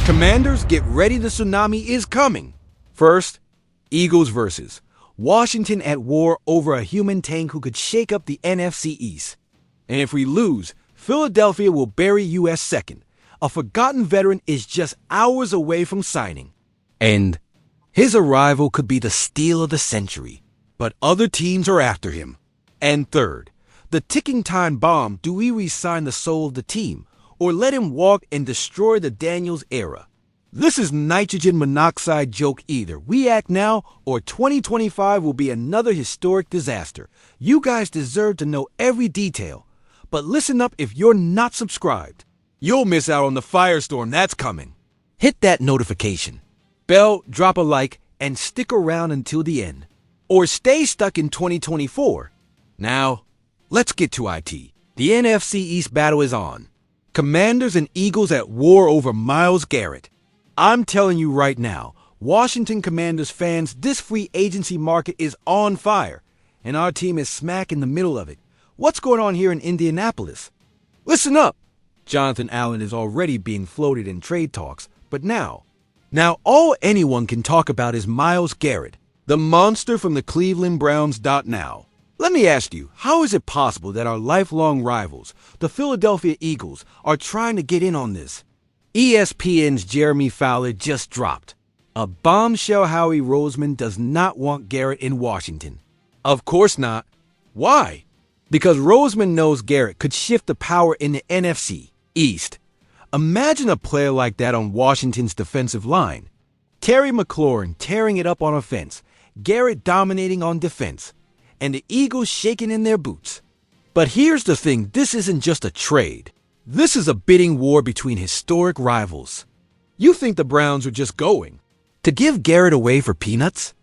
Commanders, get ready, the tsunami is coming. First, Eagles versus Washington at war over a human tank who could shake up the NFC East. And if we lose, Philadelphia will bury US second. A forgotten veteran is just hours away from signing. And his arrival could be the steal of the century. But other teams are after him. And third, the ticking time bomb, do we re-sign the soul of the team or let him walk and destroy the Daniels era? This is nitrogen monoxide joke either. We act now or 2025 will be another historic disaster. You guys deserve to know every detail. But listen up if you're not subscribed. You'll miss out on the firestorm that's coming. Hit that notification bell, drop a like, and stick around until the end. Or stay stuck in 2024. Now, let's get to IT. The NFC East battle is on. Commanders and Eagles at war over Miles Garrett. I'm telling you right now, Washington Commanders fans, this free agency market is on fire, and our team is smack in the middle of it. What's going on here in Indianapolis? Listen up! Jonathan Allen is already being floated in trade talks, but now all anyone can talk about is Miles Garrett, the monster from the Cleveland Browns. Now, let me ask you, how is it possible that our lifelong rivals, the Philadelphia Eagles, are trying to get in on this? ESPN's Jeremy Fowler just dropped a bombshell. Howie Roseman does not want Garrett in Washington. Of course not. Why? Because Roseman knows Garrett could shift the power in the NFC East. Imagine a player like that on Washington's defensive line. Terry McLaurin tearing it up on offense, Garrett dominating on defense, and the Eagles shaking in their boots. But here's the thing, this isn't just a trade. This is a bidding war between historic rivals. You think the Browns are just going to give Garrett away for peanuts?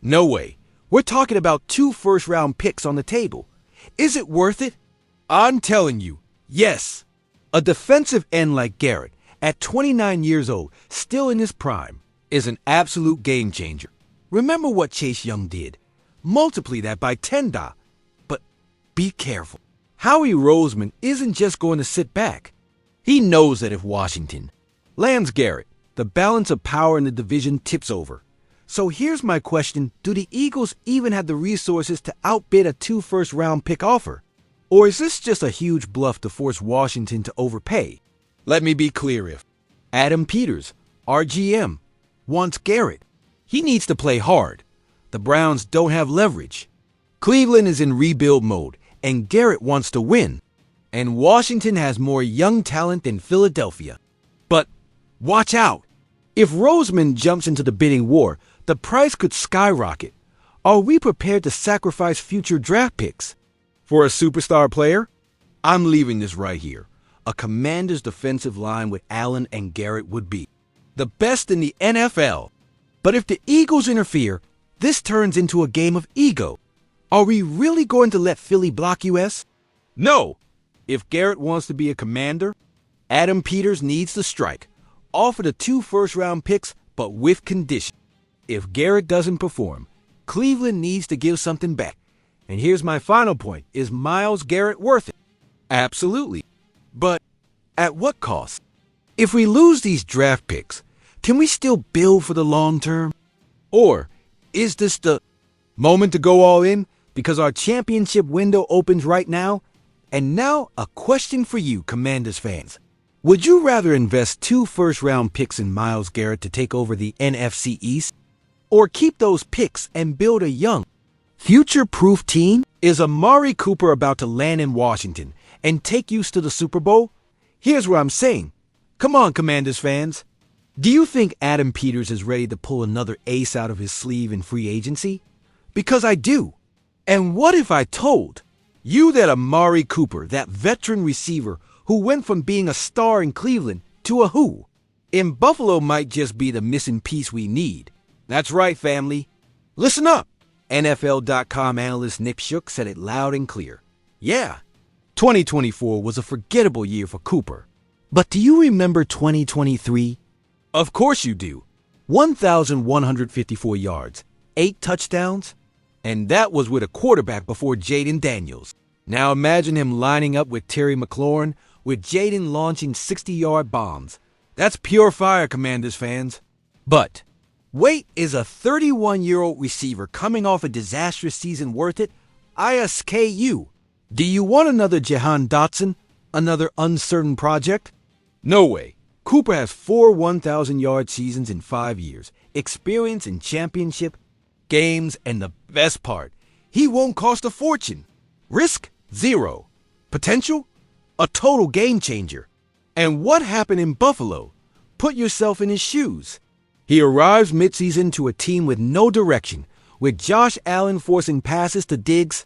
No way. We're talking about 2 first-round picks on the table. Is it worth it? I'm telling you, yes. A defensive end like Garrett, at 29 years old, still in his prime, is an absolute game changer. Remember what Chase Young did. Multiply that by 10. But be careful. Howie Roseman isn't just going to sit back. He knows that if Washington lands Garrett, the balance of power in the division tips over. So here's my question, do the Eagles even have the resources to outbid a 2 first-round pick offer? Or is this just a huge bluff to force Washington to overpay? Let me be clear, if Adam Peters, our GM, wants Garrett, he needs to play hard. The Browns don't have leverage. Cleveland is in rebuild mode, and Garrett wants to win. And Washington has more young talent than Philadelphia. But watch out. If Roseman jumps into the bidding war, the price could skyrocket. Are we prepared to sacrifice future draft picks for a superstar player? I'm leaving this right here. A Commanders defensive line with Allen and Garrett would be the best in the NFL. But if the Eagles interfere, this turns into a game of ego. Are we really going to let Philly block us? No. If Garrett wants to be a Commander, Adam Peters needs to strike. Offer the 2 first-round picks, but with condition. If Garrett doesn't perform, Cleveland needs to give something back. And here's my final point. Is Miles Garrett worth it? Absolutely. But at what cost? If we lose these draft picks, can we still build for the long term? Or is this the moment to go all in because our championship window opens right now? And now a question for you, Commanders fans. Would you rather invest 2 first-round picks in Miles Garrett to take over the NFC East? Or keep those picks and build a young, future-proof team? Is Amari Cooper about to land in Washington and take you to the Super Bowl? Here's what I'm saying. Come on, Commanders fans. Do you think Adam Peters is ready to pull another ace out of his sleeve in free agency? Because I do. And what if I told you that Amari Cooper, that veteran receiver who went from being a star in Cleveland to a who in Buffalo, might just be the missing piece we need? That's right, family. Listen up. NFL.com analyst Nick Shook said it loud and clear. Yeah, 2024 was a forgettable year for Cooper. But do you remember 2023? Of course you do. 1,154 yards, 8 touchdowns, and that was with a quarterback before Jaden Daniels. Now imagine him lining up with Terry McLaurin, with Jaden launching 60-yard bombs. That's pure fire, Commanders fans. But wait, is a 31-year-old receiver coming off a disastrous season worth it? I ask you, do you want another Jahan Dotson? Another uncertain project? No way. Cooper has 4 1,000-yard seasons in 5 years, experience in championship games, and the best part, he won't cost a fortune. Risk? Zero. Potential? A total game changer. And what happened in Buffalo? Put yourself in his shoes. He arrives midseason to a team with no direction, with Josh Allen forcing passes to Diggs.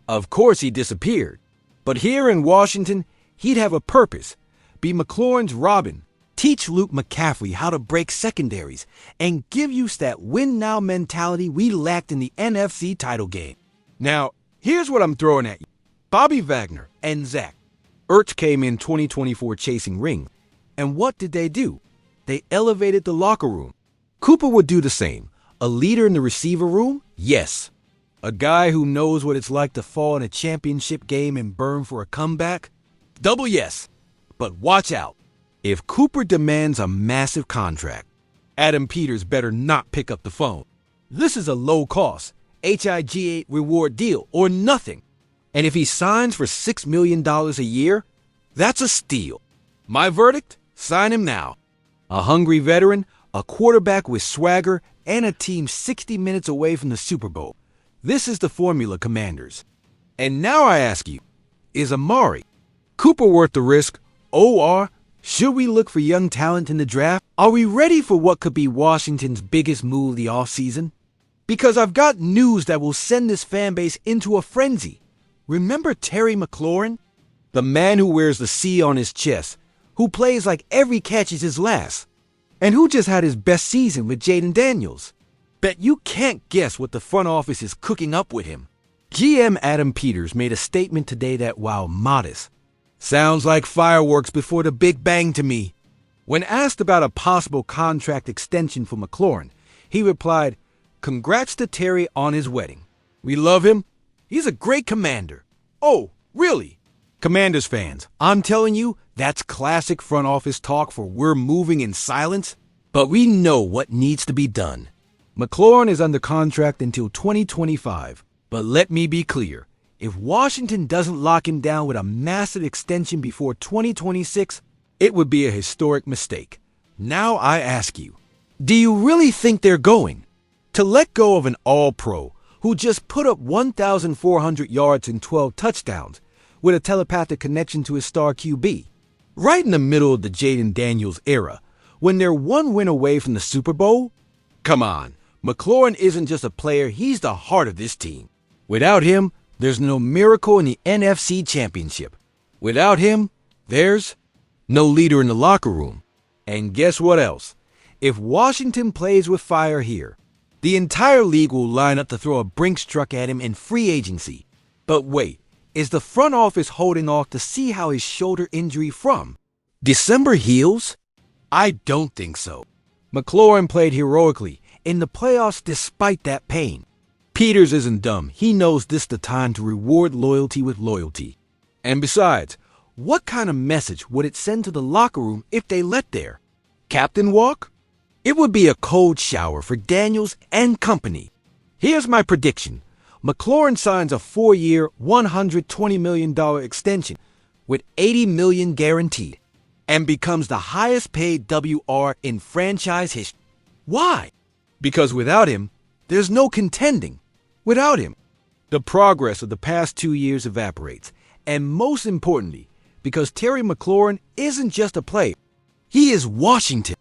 Of course he disappeared. But here in Washington, he'd have a purpose. Be McLaurin's Robin. Teach Luke McCaffrey how to break secondaries and give you that win-now mentality we lacked in the NFC title game. Now, here's what I'm throwing at you. Bobby Wagner and Zach Ertz came in 2024 chasing rings. And what did they do? They elevated the locker room. Cooper would do the same. A leader in the receiver room? Yes. A guy who knows what it's like to fall in a championship game and burn for a comeback? Double yes. But watch out. If Cooper demands a massive contract, Adam Peters better not pick up the phone. This is a low-cost, HIGA reward deal or nothing. And if he signs for $6 million a year, that's a steal. My verdict? Sign him now. A hungry veteran, a quarterback with swagger, and a team 60 minutes away from the Super Bowl. This is the formula, Commanders. And now I ask you, is Amari Cooper worth the risk, or should we look for young talent in the draft? Are we ready for what could be Washington's biggest move of the offseason? Because I've got news that will send this fan base into a frenzy. Remember Terry McLaurin? The man who wears the C on his chest, who plays like every catch is his last, and who just had his best season with Jaden Daniels. Bet you can't guess what the front office is cooking up with him. GM Adam Peters made a statement today that, while modest, sounds like fireworks before the Big Bang to me. When asked about a possible contract extension for McLaurin, he replied, "Congrats to Terry on his wedding. We love him. He's a great commander." Oh, really? Commanders fans, I'm telling you, that's classic front office talk for we're moving in silence, but we know what needs to be done. McLaurin is under contract until 2025, but let me be clear. If Washington doesn't lock him down with a massive extension before 2026, it would be a historic mistake. Now I ask you, do you really think they're going to let go of an all-pro who just put up 1,400 yards and 12 touchdowns with a telepathic connection to his star QB? Right in the middle of the Jaden Daniels era, when they're one win away from the Super Bowl? Come on, McLaurin isn't just a player, he's the heart of this team. Without him, there's no miracle in the NFC Championship. Without him, there's no leader in the locker room. And guess what else? If Washington plays with fire here, the entire league will line up to throw a Brinks truck at him in free agency. But wait, is the front office holding off to see how his shoulder injury from December heals? I don't think so. McLaurin played heroically in the playoffs despite that pain. Peters isn't dumb. He knows this is the time to reward loyalty with loyalty. And besides, what kind of message would it send to the locker room if they let their captain walk? It would be a cold shower for Daniels and company. Here's my prediction. McLaurin signs a 4-year, $120 million extension with $80 million guaranteed and becomes the highest paid WR in franchise history. Why? Because without him, there's no contending. Without him, the progress of the past 2 years evaporates. And most importantly, because Terry McLaurin isn't just a player, he is Washington.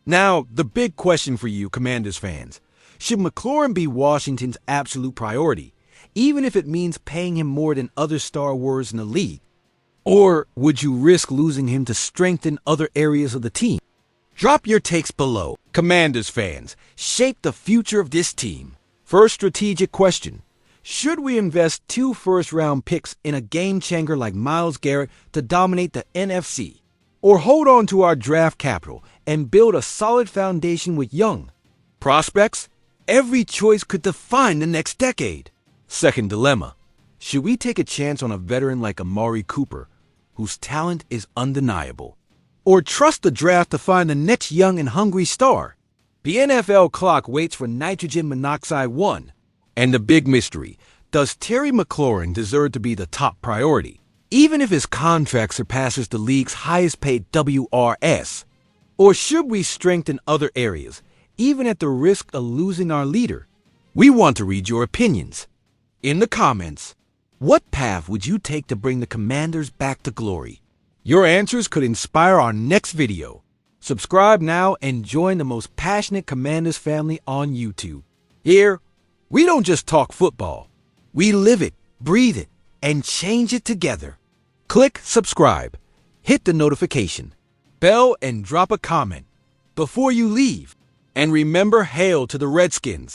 Now, the big question for you, Commanders fans, should McLaurin be Washington's absolute priority, even if it means paying him more than other star warriors in the league? Or would you risk losing him to strengthen other areas of the team? Drop your takes below. Commanders fans, shape the future of this team. First strategic question. Should we invest 2 first-round picks in a game-changer like Miles Garrett to dominate the NFC? Or hold on to our draft capital and build a solid foundation with young prospects? Every choice could define the next decade. Second dilemma. Should we take a chance on a veteran like Amari Cooper, whose talent is undeniable? Or trust the draft to find the next young and hungry star? The NFL clock waits for nitrogen monoxide 1. And the big mystery, does Terry McLaurin deserve to be the top priority, even if his contract surpasses the league's highest paid WRS? Or should we strengthen other areas, even at the risk of losing our leader? We want to read your opinions. In the comments, what path would you take to bring the Commanders back to glory? Your answers could inspire our next video. Subscribe now and join the most passionate Commanders family on YouTube. Here, we don't just talk football. We live it, breathe it, and change it together. Click subscribe, hit the notification bell, and drop a comment before you leave. And remember, hail to the Redskins.